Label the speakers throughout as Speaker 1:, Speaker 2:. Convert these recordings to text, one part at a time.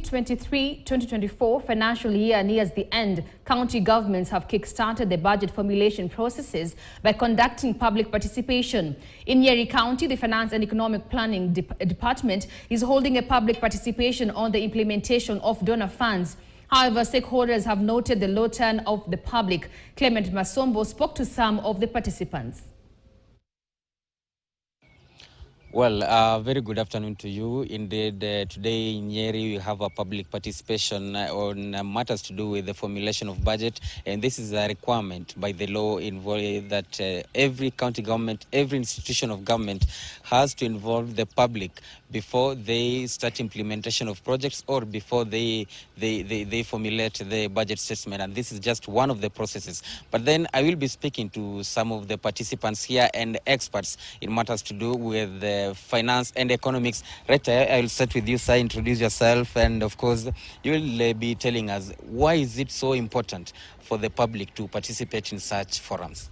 Speaker 1: 2023-2024 financial year nears the end, county governments have kick-started the budget formulation processes by conducting public participation. In Nyeri County, the Finance and Economic Planning Department is holding a public participation on the implementation of donor funds. However, stakeholders have noted the low turn of the public. Clement Masombo spoke to some of the participants.
Speaker 2: Well, very good afternoon to you. Indeed, today in Nyeri we have a public participation on matters to do with the formulation of budget, and this is a requirement by the law that every county government, every institution of government has to involve the public before they start implementation of projects or before they formulate the budget statement, and this is just one of the processes. But then I will be speaking to some of the participants here and experts in matters to do with finance and economics. Right, I will start with you, sir. Introduce yourself, and of course you will be telling us why is it so important for the public to participate in such forums.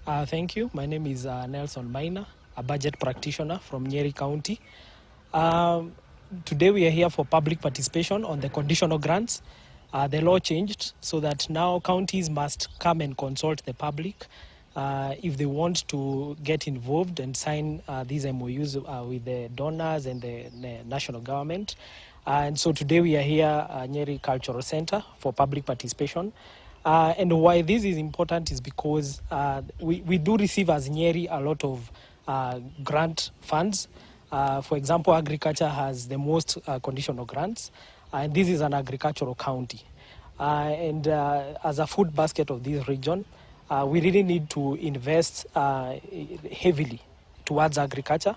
Speaker 3: Thank you. My name is Nelson Maina, a budget practitioner from Nyeri County. Today we are here for public participation on the conditional grants. The law changed so that now counties must come and consult the public if they want to get involved and sign these MOUs with the donors and the national government. And so today we are here at Nyeri Cultural Center for public participation. And why this is important is because we do receive as Nyeri a lot of grant funds. For example, agriculture has the most conditional grants, and this is an agricultural county. And as a food basket of this region, we really need to invest heavily towards agriculture.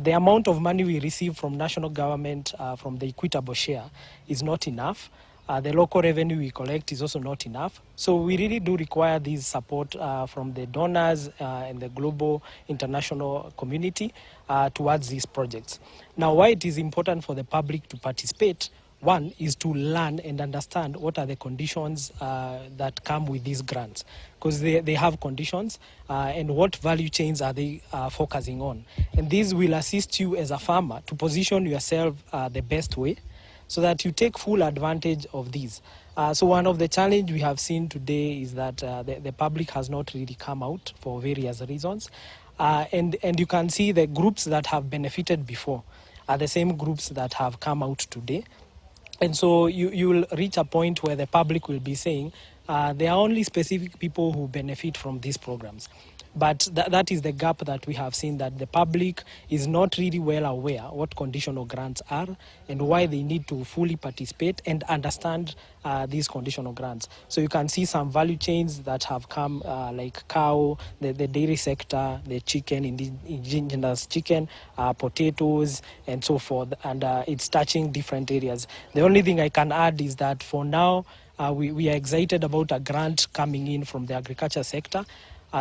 Speaker 3: The amount of money we receive from national government from the equitable share is not enough. The local revenue we collect is also not enough. So we really do require this support from the donors and the global international community towards these projects. Now, why it is important for the public to participate, one is to learn and understand what are the conditions that come with these grants, because they have conditions and what value chains are they focusing on. And this will assist you as a farmer to position yourself the best way, so that you take full advantage of these. So one of the challenges we have seen today is that the public has not really come out for various reasons. And you can see the groups that have benefited before are the same groups that have come out today. And so you will reach a point where the public will be saying, there are only specific people who benefit from these programs. But that is the gap that we have seen, that the public is not really well aware what conditional grants are and why they need to fully participate and understand these conditional grants. So you can see some value chains that have come like cow, the dairy sector, the chicken, indigenous chicken, potatoes, and so forth. And it's touching different areas. The only thing I can add is that for now, we are excited about a grant coming in from the agriculture sector.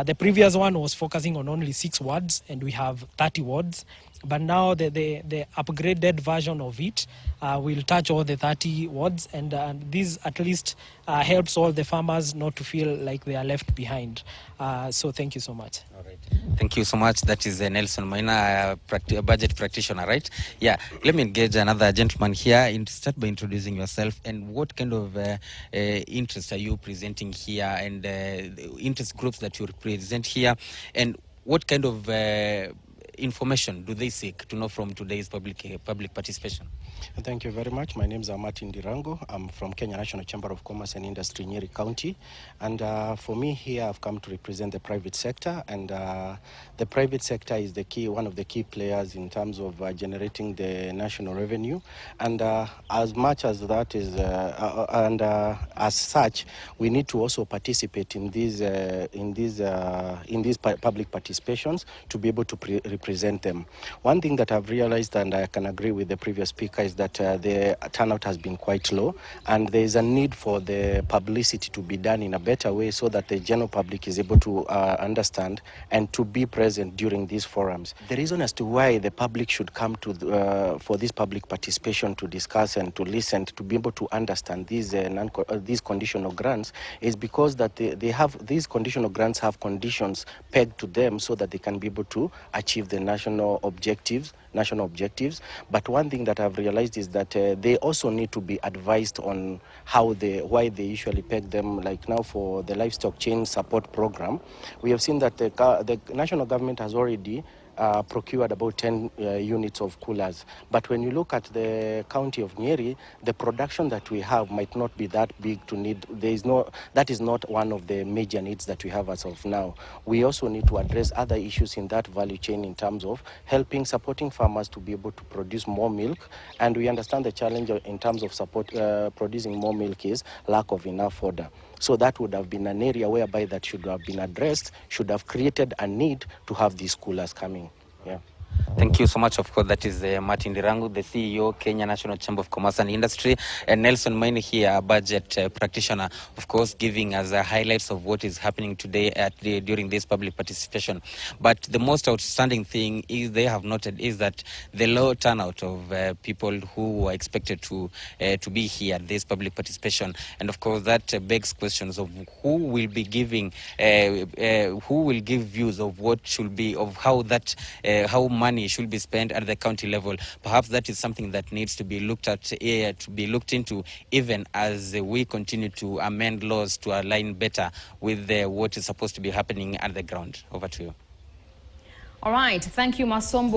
Speaker 3: The previous one was focusing on only 6 wards, and we have 30 wards. But now the upgraded version of it will touch all the 30 wards, and this at least helps all the farmers not to feel like they are left behind. So thank you so much.
Speaker 2: All right. Thank you so much. That is Nelson Maina, a budget practitioner, right? Yeah. Let me engage another gentleman here. Start by introducing yourself and what kind of interests are you presenting here, and the interest groups that you represent here, and what kind of information do they seek to know from today's public participation?
Speaker 4: Thank you very much. My name is Martin Dirango. I'm from Kenya National Chamber of Commerce and Industry, Nyeri County. And for me here, I've come to represent the private sector. And the private sector is one of the key players in terms of generating the national revenue. And as much as that is, as such, we need to also participate in these public participations to be able to represent them. One thing that I've realized, and I can agree with the previous speaker, is that the turnout has been quite low, and there is a need for the publicity to be done in a better way so that the general public is able to understand and to be present during these forums. The reason as to why the public should come to for this public participation to discuss and to listen, to be able to understand these conditional grants, is because that these conditional grants have conditions pegged to them so that they can be able to achieve the national objectives national objectives. But one thing that I've realized is that they also need to be advised on why they usually peg them. Like now for the livestock chain support program, we have seen that the national government has already procured about 10 units of coolers. But when you look at the county of Nyeri, the production that we have might not be that big to need. That is not one of the major needs that we have as of now. We also need to address other issues in that value chain in terms of supporting farmers to be able to produce more milk. And we understand the challenge in terms of producing more milk is lack of enough fodder. So that would have been an area whereby that should have been addressed, should have created a need to have these coolers coming. Yeah.
Speaker 2: Thank you so much. Of course, that is Martin Dirangu, the CEO, Kenya National Chamber of Commerce and Industry, and Nelson Maine here, a budget practitioner, of course, giving us highlights of what is happening today during this public participation. But the most outstanding thing is they have noted is that the low turnout of people who were expected to be here at this public participation, and of course that begs questions of who will be giving, who will give views of what should be, of how how money should be spent at the county level. Perhaps that is something that needs to be looked at, to be looked into, even as we continue to amend laws to align better with what is supposed to be happening at the ground. Over to you.
Speaker 1: All right. Thank you, Masombo.